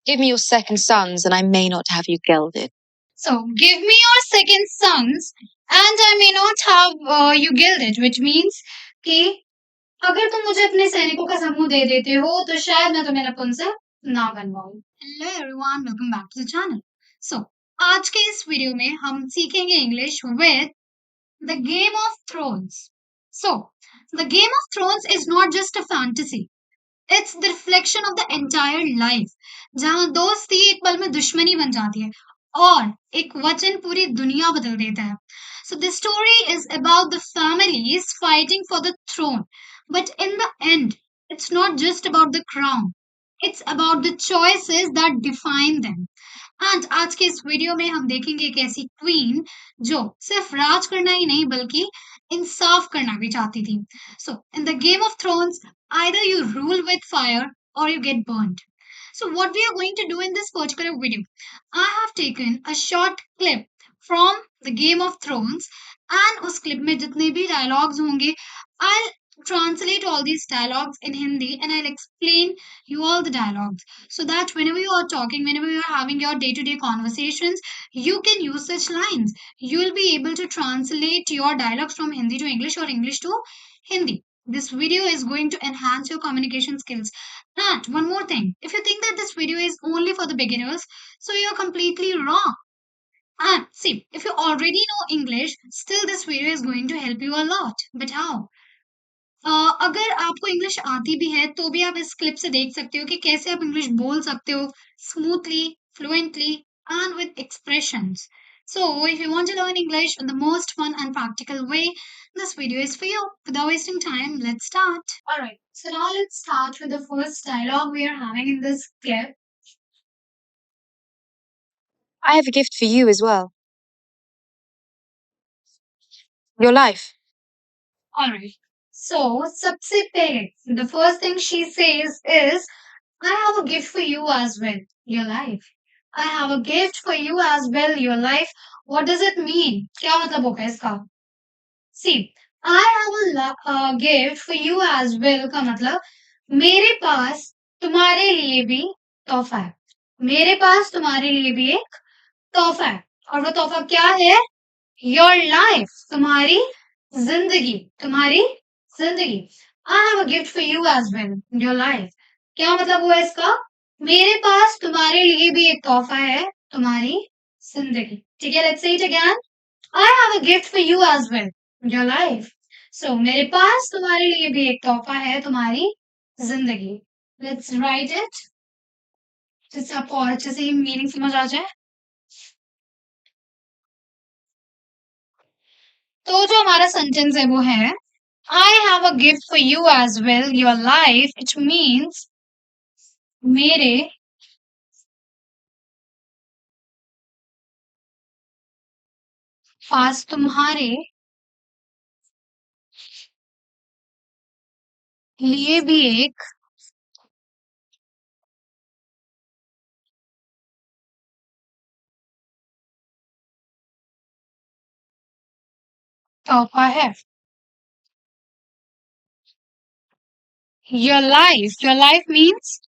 Give me your second sons, and I may not have you gelded. So, give me your second sons and I may not have you gilded, which means कि अगर तुम मुझे अपने सैनिकों का समूह दे देते हो तो शायद मैं तुम्हें नपुंसक ना बनवाऊं। Hello everyone, welcome back to the channel. So आज के इस वीडियो में हम सीखेंगे English with the Game of Thrones. So the Game of Thrones is not just a fantasy, it's the reflection of the entire life, जहां दोस्ती एक पल में दुश्मनी बन जाती है और एक वचन पूरी दुनिया बदल देता है। So the story is about the families fighting for the throne, but in the end, it's not just about the crown. It's about the choices that define them. And आज के इस वीडियो में हम देखेंगे एक ऐसी क्वीन जो सिर्फ राज करना ही नहीं बल्कि इंसाफ करना भी चाहती थी। So in the Game of Thrones, either you rule with fire or you get burned. So what we are going to do in this particular video, I have taken a short clip from the Game of Thrones and उस clip में जितने भी dialogues होंगे, I'll translate all these dialogues in Hindi and I'll explain you all the dialogues so that whenever you are talking, whenever you are having your day-to-day conversations, you can use such lines. You will be able to translate your dialogues from Hindi to English or English to Hindi. This video is going to enhance your communication skills. And one more thing, if you think that this video is only for the beginners, so you're completely wrong. And see, if you already know English, still this video is going to help you a lot. But how? अगर आपको English आती भी है तो भी आप इस clip से देख सकते हो कि कैसे आप इंग्लिश बोल सकते हो smoothly, fluently and with expressions. So, if you want to learn English in the most fun and practical way, this video is for you. Without wasting time, let's start. Alright, so now let's start with the first dialogue we are having in this clip. I have a gift for you as well. Your life. Alright, so सबसे पहले, the first thing she says is, I have a gift for you as well, your life. I have a gift for you as well, your life. What does it mean? क्या मतलब होगा इसका? See, I have a gift for you as well का मतलब मेरे पास तुम्हारे लिए भी तोहफा है। मेरे पास तुम्हारे लिए भी एक तोहफा है और वो तोहफा क्या है? Your life, तुम्हारी जिंदगी, तुम्हारी जिंदगी। I have a gift for you as well, your life. क्या मतलब हुआ इसका? मेरे पास तुम्हारे लिए भी एक तोहफा है, तुम्हारी जिंदगी। ठीक है, let's say it again. I have a gift for you as well, your life. So मेरे पास तुम्हारे लिए भी एक तोहफा है, तुम्हारी जिंदगी। Let's write it, जिससे आपको और अच्छे से मीनिंग समझ आ जाए। तो जो हमारा सेंटेंस है वो है I have a gift for you as well, your life, which means मेरे पास तुम्हारे लिए भी एक तोहफा है। your life means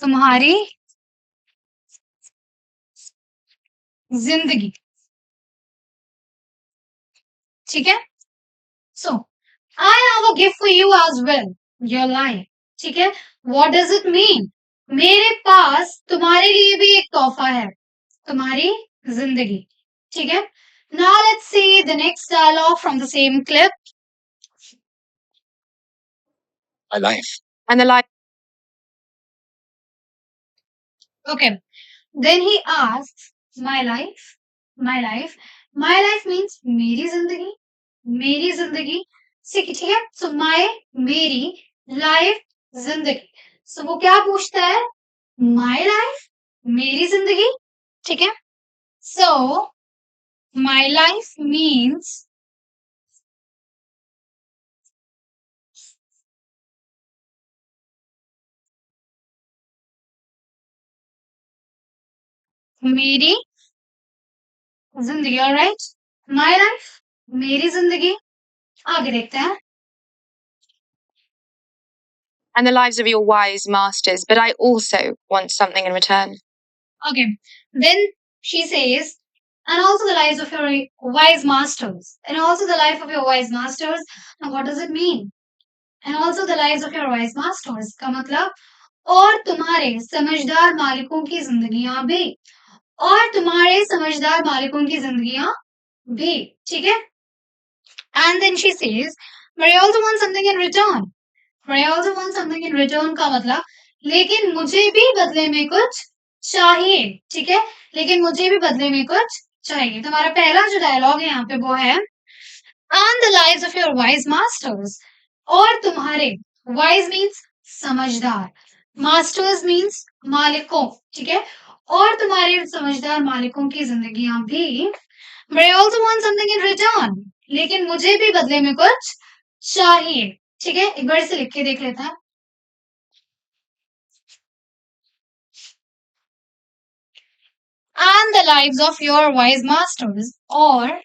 तुम्हारी जिंदगी। ठीक है? So, I have a gift for you as well, your life. ठीक है? What does it mean? मेरे पास तुम्हारे लिए भी एक तोहफा है, तुम्हारी जिंदगी। ठीक है? Now let's see the next dialogue from the same clip. My life. And the life. Okay. Then he asks, my life, my life. My life means मेरी जिंदगी, मेरी जिंदगी। ठीक है? So my, मेरी, life, जिंदगी। So वो क्या पूछता है? My life, मेरी जिंदगी। ठीक है? So my life means मेरी जिंदगी। ऑलराइट, माई लाइफ, मेरी जिंदगी। आगे देखते हैं। And the lives of your wise masters, but I also want something in return. Okay. Then she says, and also the lives of your wise masters. And also the life of your wise masters. Now, what does it mean? And also the lives of your wise masters. का मतलब और तुम्हारे समझदार मालिकों की जिंदगियां भी और तुम्हारे समझदार मालिकों की जिंदगियां भी ठीक है and then she says but I also want something in return but I also want something in return का मतलब लेकिन मुझे भी बदले में कुछ चाहिए ठीक है लेकिन मुझे भी बदले में कुछ चाहिए तो हमारा पहला जो डायलॉग है यहाँ पे वो है and the lives of your wise masters और तुम्हारे wise means समझदार masters means मालिकों ठीक है और तुम्हारे समझदार मालिकों की जिंदगियां भी but I also want something in return लेकिन मुझे भी बदले में कुछ चाहिए ठीक है एक बार से लिख के देख लेता है and the lives of your wise masters और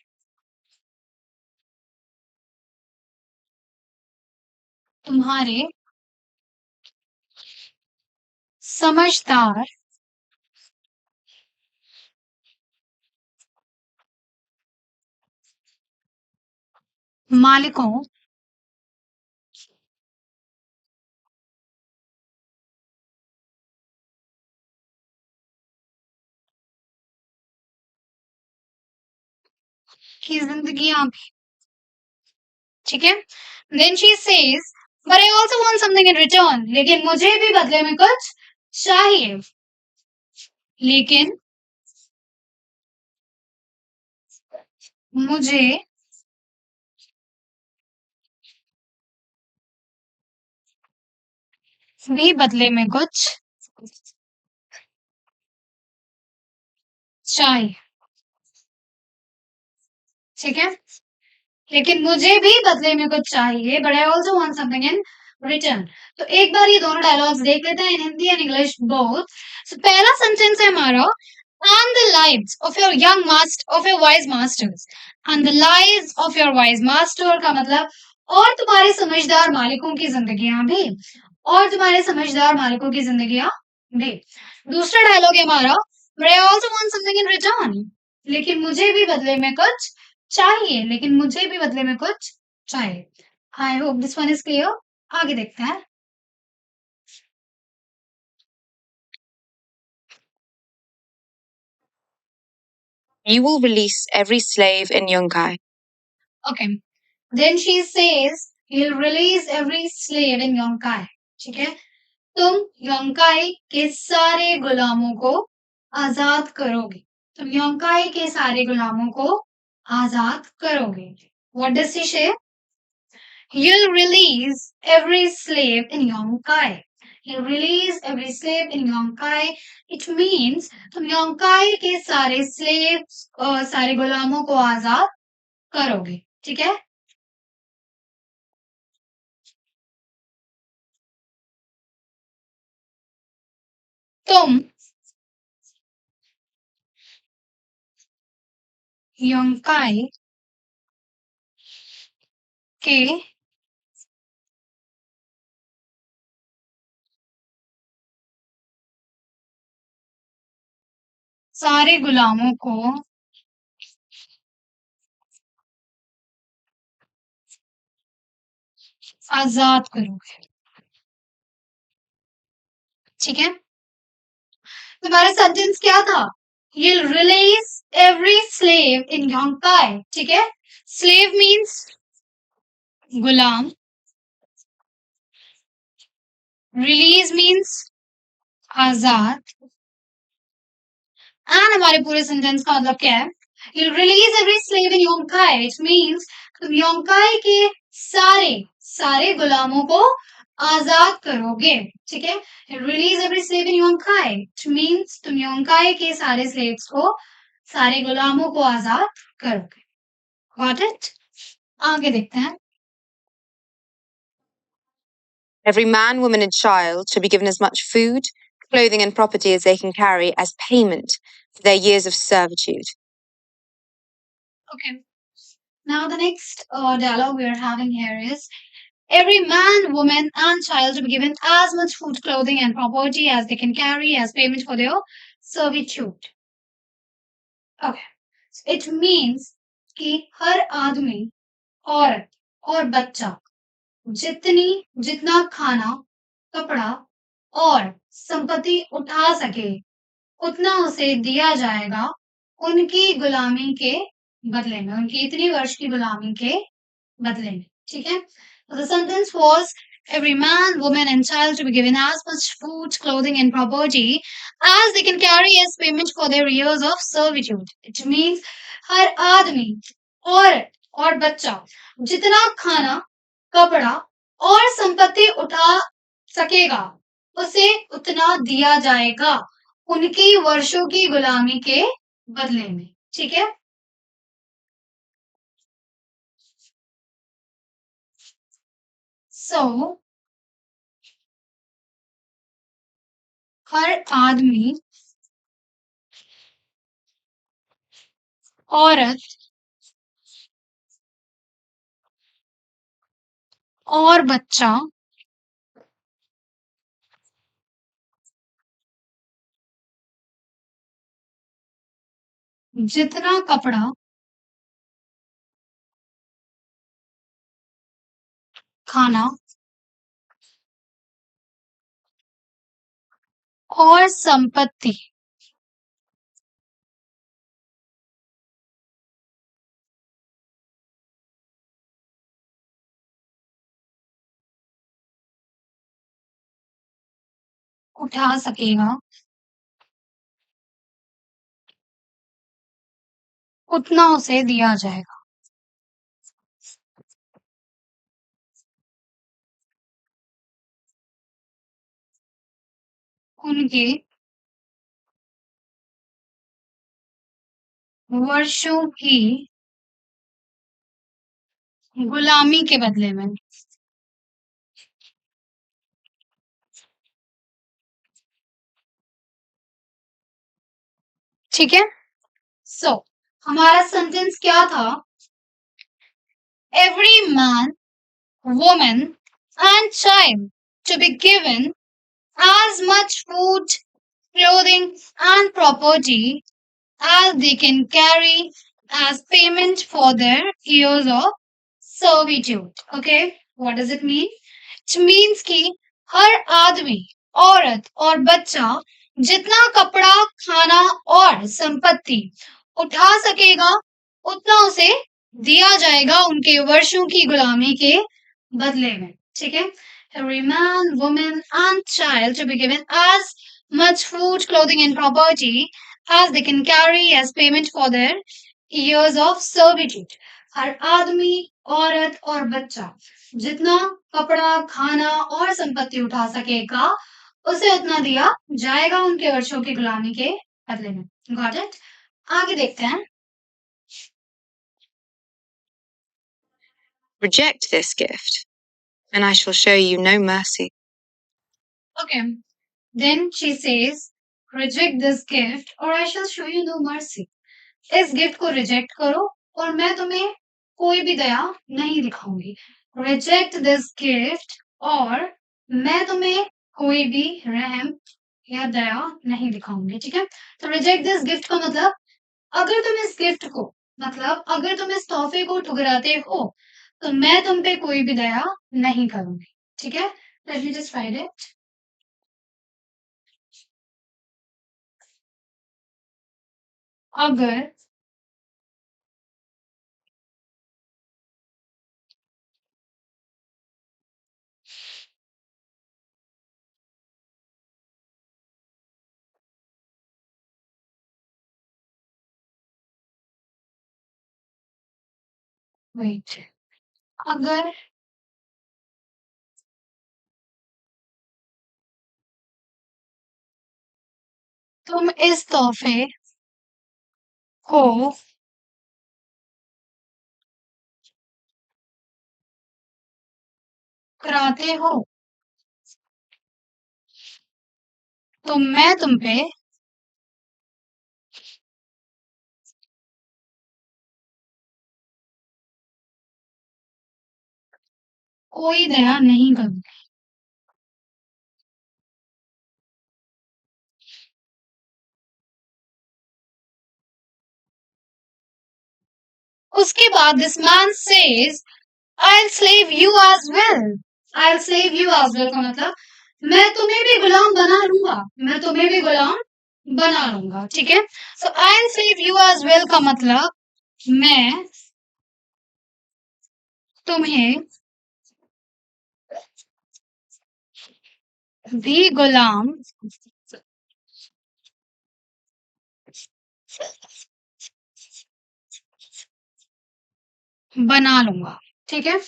तुम्हारे समझदार मालिकों की जिंदगियां भी ठीक है then she says but I also want something in return लेकिन मुझे भी बदले में कुछ चाहिए लेकिन मुझे भी बदले में कुछ चाहिए ठीक है लेकिन मुझे भी बदले में कुछ चाहिए but I also want something in return तो एक बार ये दोनों डायलॉग्स देख लेते हैं in Hindi and English both so पहला सेंटेंस है हमारा and the lives of your young master of your wise masters and the lives of your wise master का मतलब और तुम्हारे समझदार मालिकों की जिंदगियां भी और तुम्हारे समझदार मालिकों की जिंदगियां भी दूसरा डायलॉग है हमारा but I also want something in return लेकिन मुझे भी बदले में कुछ चाहिए लेकिन मुझे भी बदले में कुछ चाहिए I hope this one is clear आगे देखते हैं You will release every slave in Yunkai. Okay. Then she says, you'll release every slave in Yonkai. ठीक है तुम योंकाई के सारे गुलामों को आजाद करोगे तुम योंकाई के सारे गुलामों को आजाद करोगे What does she say? You'll release every slave in Yonkai. You'll release every slave in Yonkai. It means तुम योंकाई के सारे slaves सारे गुलामों को आजाद करोगे ठीक है तुम योंकाई के सारे गुलामों को आजाद करोगे ठीक है तुम्हारा सेंटेंस क्या था You'll release every slave in Yonkai ठीक है slave means Ghulam release means Azad and हमारे पूरे सेंटेंस का मतलब क्या है You'll release every slave in Yonkai it means तुम योंकाई के सारे सारे गुलामों को आजाद करोगे ठीक है release every slave in Yunkai it means तुम योंकाई के सारे स्लेव्स को सारे गुलामों को आजाद करोगे गॉट इट आगे देखते हैं Every man, woman, and child shall be given as much food, clothing, and property as they can carry as payment for their years of servitude. Okay. Now the next dialogue we are having here is every man, woman, and child to be given as much food, clothing, and property as they can carry as payment for their servitude. Okay, it means कि हर आदमी, औरत और बच्चा जितना खाना, कपड़ा और संपत्ति उठा सके उतना उसे दिया जाएगा उनकी गुलामी के बदले में, उनकी इतनी वर्ष की गुलामी के बदले में। ठीक है, the sentence was every man, woman and child to be given as much food, clothing and property as they can carry as payment for their years of servitude. It means हर आदमी, औरत और बच्चा जितना खाना, कपड़ा और संपत्ति उठा सकेगा उसे उतना दिया जाएगा उनकी वर्षों की गुलामी के बदले में। ठीक है, सो हर आदमी, औरत और बच्चा जितना कपड़ा, खाना और संपत्ति उठा सकेगा उतना उसे दिया जाएगा। उनके वर्षों की गुलामी के बदले में। ठीक है, सो हमारा सेंटेंस क्या था? Every man, woman and child to be given as much food, clothing, and property as they can carry as payment for their years of servitude. Okay, what does it mean? It means कि हर आदमी, औरत और बच्चा जितना कपड़ा, खाना और संपत्ति उठा सकेगा उतना उसे दिया जाएगा उनके वर्षों की गुलामी के बदले में। ठीक है, every man, woman and child to be given as much food, clothing and property as they can carry as payment for their years of servitude. हर आदमी, औरत और बच्चा जितना कपड़ा, खाना और संपत्ति उठा सकेगा उसे उतना दिया जाएगा उनके वर्षों की गुलामी के बदले में। Got it? आगे देखते हैं। Reject this gift, and I shall show you no mercy. Okay, then she says, reject this gift or I shall show you no mercy. इस गिफ्ट को रिजेक्ट करो और मैं तुम्हें कोई भी दया नहीं दिखाऊंगी। रिजेक्ट दिस गिफ्ट और मैं तुम्हें कोई भी रहम या दया नहीं दिखाऊंगी। ठीक है, तो रिजेक्ट दिस गिफ्ट का मतलब अगर तुम इस गिफ्ट को, मतलब अगर तुम इस तोहफे को ठुकराते हो तो मैं तुम पे कोई भी दया नहीं करूंगी। ठीक है, let me just right it. अगर वेट, अगर तुम इस तोहफे को कराते हो तो मैं तुम पे कोई दया नहीं करूंगी। उसके बाद this man says I'll slave you as well. I'll slave you as well का मतलब मैं तुम्हें भी गुलाम बना लूंगा, मैं तुम्हें भी गुलाम बना लूंगा, ठीक है। सो I'll slave you as well का मतलब मैं तुम्हें भी गुलाम बना लूंगा, ठीक है।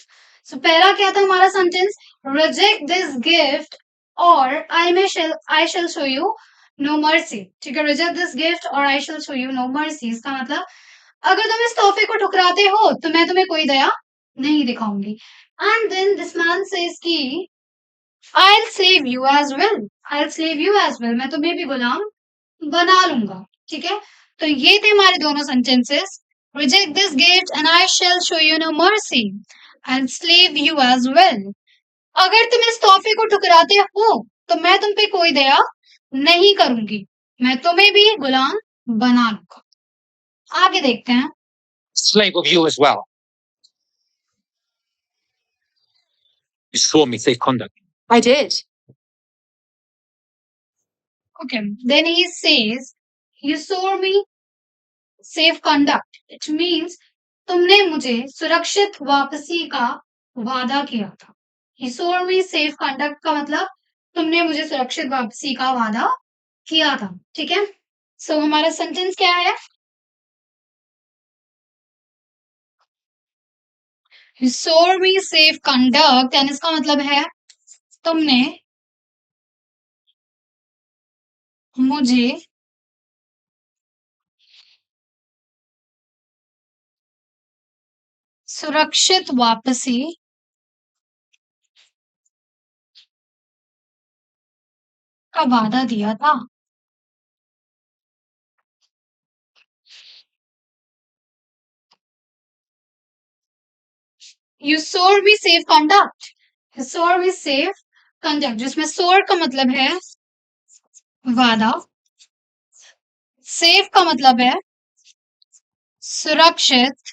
सो पहला क्या था हमारा सेंटेंस, रिजेक्ट दिस गिफ्ट और आई shall show you no mercy, ठीक है। रिजेक्ट दिस गिफ्ट और आई shall show you no mercy, इसका मतलब अगर तुम इस तोहफे को ठुकराते हो तो मैं तुम्हें कोई दया नहीं दिखाऊंगी। And then this man says कि I'll slave you as well. I'll slave you as well. मैं तुम्हें भी गुलाम बना लूंगा, ठीक है। तो ये थे हमारे दोनों sentences, reject this gift and I shall show you no mercy and slave you as well. अगर तुम इस तोहफे को ठुकराते हो तो मैं तुम पे कोई दया नहीं करूंगी, मैं तुम्हें भी गुलाम बना लूंगा। आगे देखते हैं। Slave of you as well. You swore me safe conduct. I did. Okay, then he says, you swore me safe conduct. It means तुमने मुझे सुरक्षित वापसी का वादा किया था। He swore me safe conduct का मतलब तुमने मुझे सुरक्षित वापसी का वादा किया था, ठीक है। सो हमारा सेंटेंस क्या है, You swore me safe conduct and इसका मतलब है तुमने मुझे सुरक्षित वापसी का वादा दिया था। You swore me safe conduct. You swore me safe conduct, जिसमें swore का मतलब है वादा, safe का मतलब है सुरक्षित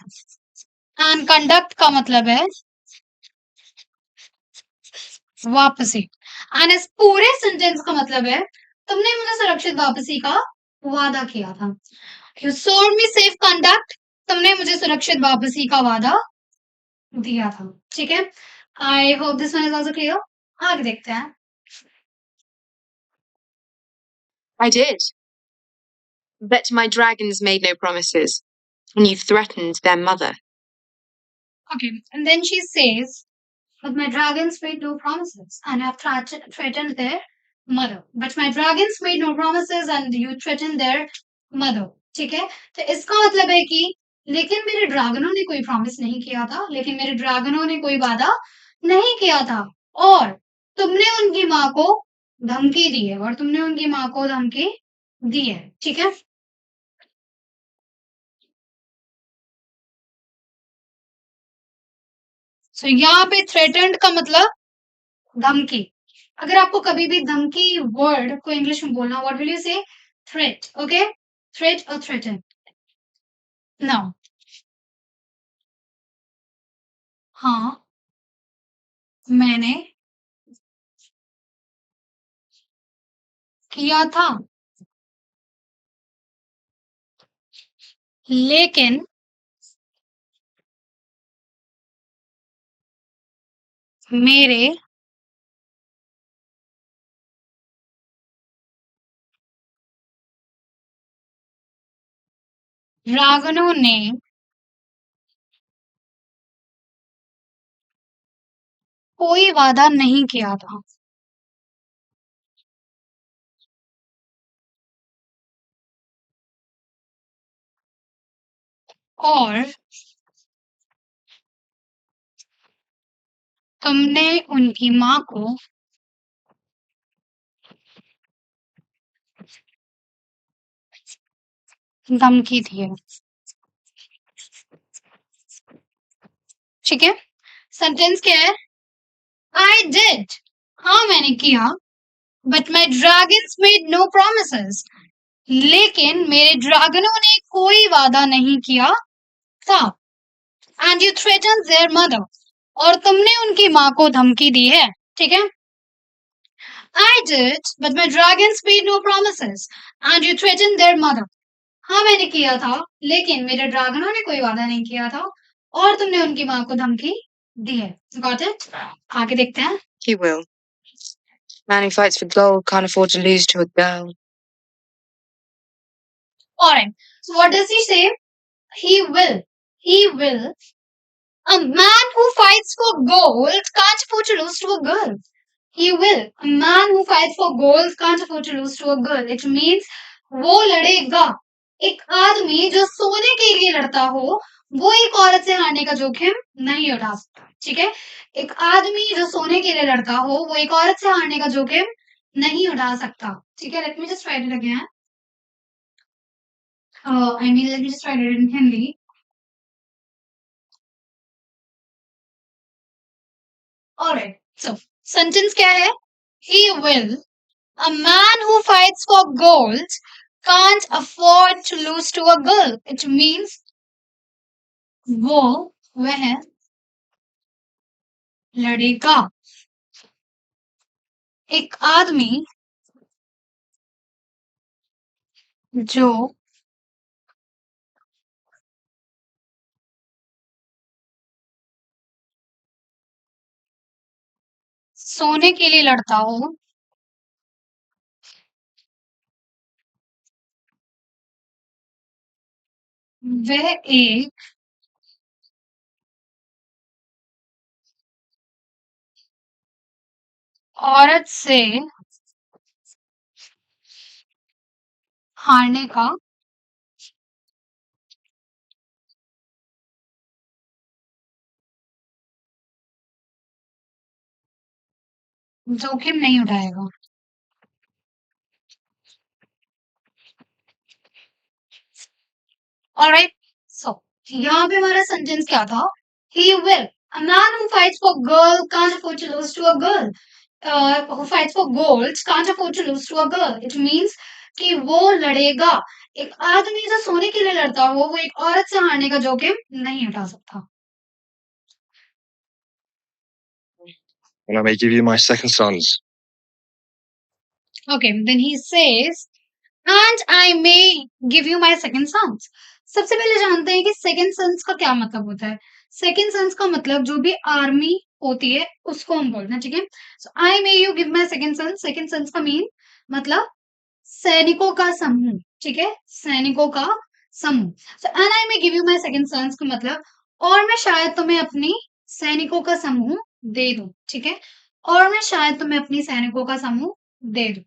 एंड conduct का मतलब है वापसी। एंड इस पूरे सेंटेंस का मतलब है तुमने मुझे सुरक्षित वापसी का वादा किया था। You swore me safe conduct, तुमने मुझे सुरक्षित वापसी का वादा दिया था, ठीक है। I hope this one is also clear. आगे देखते हैं। I did. But my dragons made no promises, and you threatened their mother. Okay, and then she says, but my dragons made no promises and have threatened their mother. But my dragons made no promises and you threatened their mother. ठीक है, तो इसका मतलब है कि लेकिन मेरे ड्रैगनों ने कोई प्रॉमिस नहीं किया था, लेकिन मेरे ड्रैगनों ने कोई वादा नहीं किया था, और तुमने उनकी माँ को धमकी दी है, और तुमने उनकी माँ को धमकी दी है, ठीक है। सो यहाँ पे थ्रेटेंड का मतलब धमकी। अगर आपको कभी भी धमकी वर्ड को इंग्लिश में बोलना, व्हाट विल यू से, थ्रेट, ओके, थ्रेट और थ्रेटन। नाउ हाँ मैंने किया था, लेकिन मेरे ड्रैगनों ने कोई वादा नहीं किया था, और तुमने उनकी माँ को धमकी दी है, ठीक है। सेंटेंस क्या है, आई डिड, हाँ मैंने किया, but my dragons made no promises, लेकिन मेरे ड्रैगनों ने कोई वादा नहीं किया था। and you threatened their mother, और तुमने उनकी माँ को धमकी दी है, ठीक है? I did, but my dragons made no promises, and you threatened their mother. हाँ मैंने किया था, लेकिन मेरे ड्रैगनों ने कोई वादा नहीं किया था, और तुमने उनकी माँ को धमकी दी है. Got it? आगे देखते हैं. He will. Man who fights for gold can't afford to lose to a girl. Alright. So what does he say? He will. He will. A man who fights for gold can't afford to lose to a girl. He will. A man who fights for gold can't afford to lose to a girl. It means वो लड़ेगा. एक आदमी जो सोने के लिए लड़ता हो, वो एक औरत से हारने का जोखिम नहीं उठा सकता. ठीक है? एक आदमी जो सोने के लिए लड़ता हो, वो एक औरत से हारने का जोखिम नहीं उठा सकता. ठीक है? Let me just write it again. Let me just write it in Hindi. Alright. So, sentence क्या है? He will. A man who fights for gold can't afford to lose to a girl. It means वह लड़ेगा. एक आदमी जो सोने के लिए लड़ता हो, वह एक औरत से हारने का जोखिम नहीं उठाएगा. Alright. So, यहाँ पे हमारा सेंटेंस क्या था? He will. A man who fights for girl can't afford to lose to a girl. Who fights for gold can't afford to lose to a girl. It means कि वो लड़ेगा. एक आदमी जो सोने के लिए लड़ता हो, वो एक औरत से हारने का जोखिम नहीं उठा सकता. And I may give you my second sons. Okay, then he says, and I may give you my second sons. सबसे पहले जानते हैं कि second sons का क्या मतलब होता है. Second sons का मतलब जो भी आर्मी होती है उसको हम बोलते हैं. ठीक है? So I may you give my second sons. Second sons का mean मतलब सैनिकों का समूह. ठीक है? सैनिकों का समूह. So and I may give you my second sons का मतलब और मैं शायद तुम्हें अपनी सैनिकों का समूह दे दूं. ठीक है? और मैं शायद तुम्हें अपनी सैनिकों का समूह दे दूं.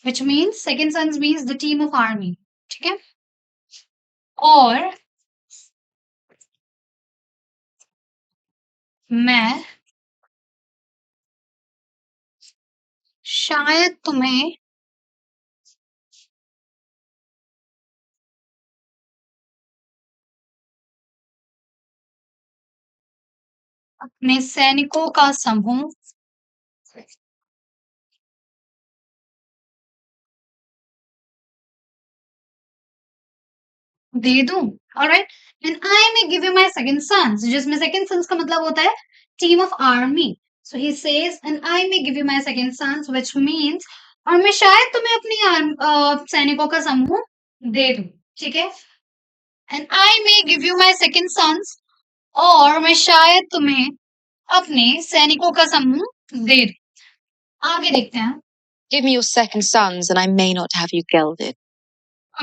Which means second sons means the team of army. ठीक है? और मैं शायद तुम्हें अपने सैनिकों का समूह दे दूं. Alright? And I may give you my second sons. जिसमें second sons का मतलब होता है team of army. So he says, and I may give you my second sons, which means और मैं शायद तुम्हें अपनी सैनिकों का समूह दे दूं. ठीक है? And I may give you my second sons और मैं शायद तुम्हें अपने सैनिकों का समूह दे दूं. आगे देखते हैं. Give me your second sons, and I may not have you gelded.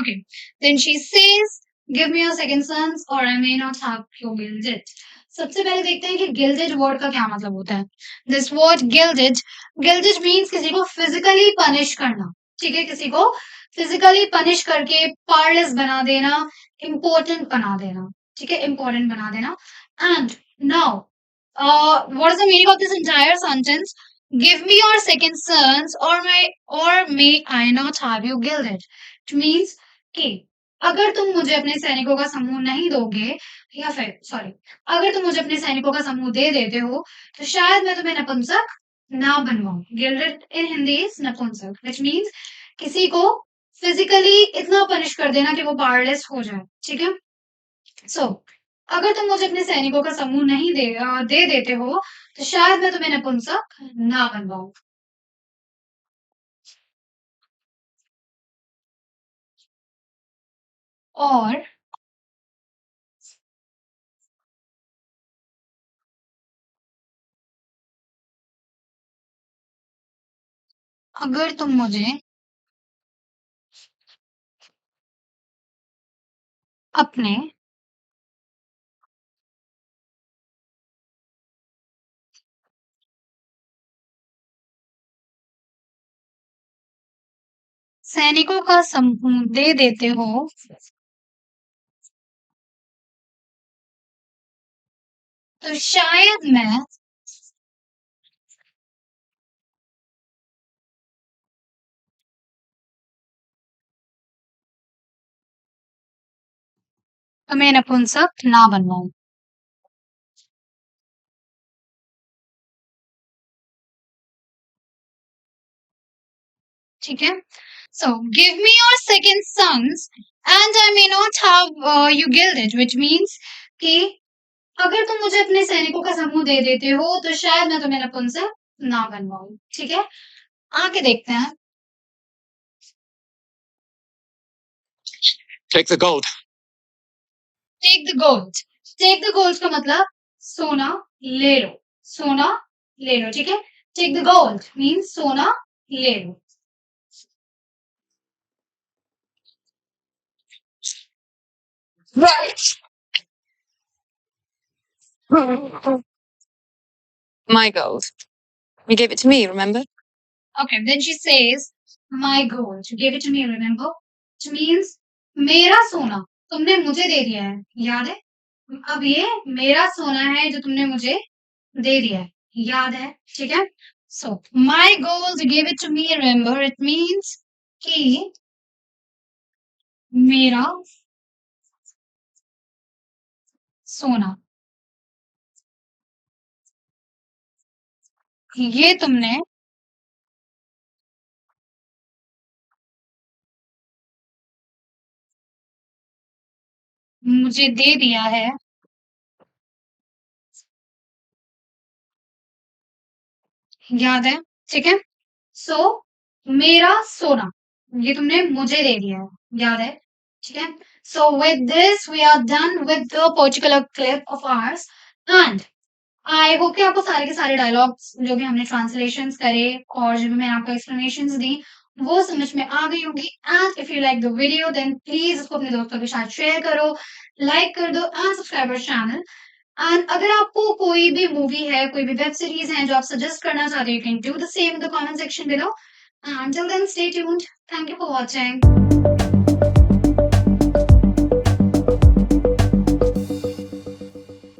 Okay. Then she says, give me your second sons or I may not have you gilded. सबसे पहले देखते हैं कि gilded word का क्या मतलब होता है. This word gilded means किसी को physically punish करना. ठीक है? किसी को physically punish करके powerless बना देना, important बना देना. ठीक है? Important बना देना. And now, what is the meaning of this entire sentence? Give me your second sons or may I not have you gilded. It means कि अगर तुम मुझे अपने सैनिकों का समूह नहीं दोगे या फिर सॉरी अगर तुम मुझे अपने सैनिकों का समूह दे देते हो तो शायद मैं तुम्हें नपुंसक ना बनवाऊं. गिल्डेड इन हिंदी इज नपुंसक, व्हिच मींस किसी को फिजिकली इतना पनिश कर देना कि वो पावरलेस हो जाए. ठीक है? सो अगर तुम मुझे अपने सैनिकों का समूह नहीं दे देते हो तो शायद मैं तुम्हें नपुंसक ना बनवाऊं। और अगर तुम मुझे अपने सैनिकों का समूह दे देते हो तो शायद मैं तुम्हें नपुंसक ना बनवाऊं। ठीक है। So give me your second sons and I may not have you gilded which means कि अगर तुम मुझे अपने सैनिकों का समूह दे देते हो तो शायद मैं तुम्हें नपुंसक ना बनवाऊं। ठीक है, आके देखते हैं। Take the gold. Take the gold. Take the gold का मतलब सोना ले लो, सोना ले लो। ठीक है, टेक द गोल्ड मीन्स सोना ले लो। My gold. You gave it to me, remember? Okay, then she says, my gold. You gave it to me, remember? Which means मेरा सोना तुमने मुझे दे दिया है, याद है? अब ये मेरा सोना है जो तुमने मुझे दे दिया है, याद है? ठीक है? So, my gold, you gave it to me, remember? It means कि मेरा सोना ये तुमने मुझे दे दिया है, याद है? ठीक है? So, मेरा सोना ये तुमने मुझे दे दिया है, याद है? ठीक है? So with this we are done with the particular clip of ours and I hope कि आपको सारे के सारे डायलॉग्स जो भी हमने ट्रांसलेशंस करे और जो भी मैंने आपको एक्सप्लेनेशंस दी वो समझ में आ गई होगी। And if you like the video then please इसको अपने दोस्तों के साथ शेयर करो, लाइक कर दो and subscribe our channel. And अगर आपको कोई भी मूवी है, कोई भी वेब सीरीज है जो आप सजेस्ट करना चाहते हो, you can do the same in the comment section below. And till then stay tuned. Thank you for watching.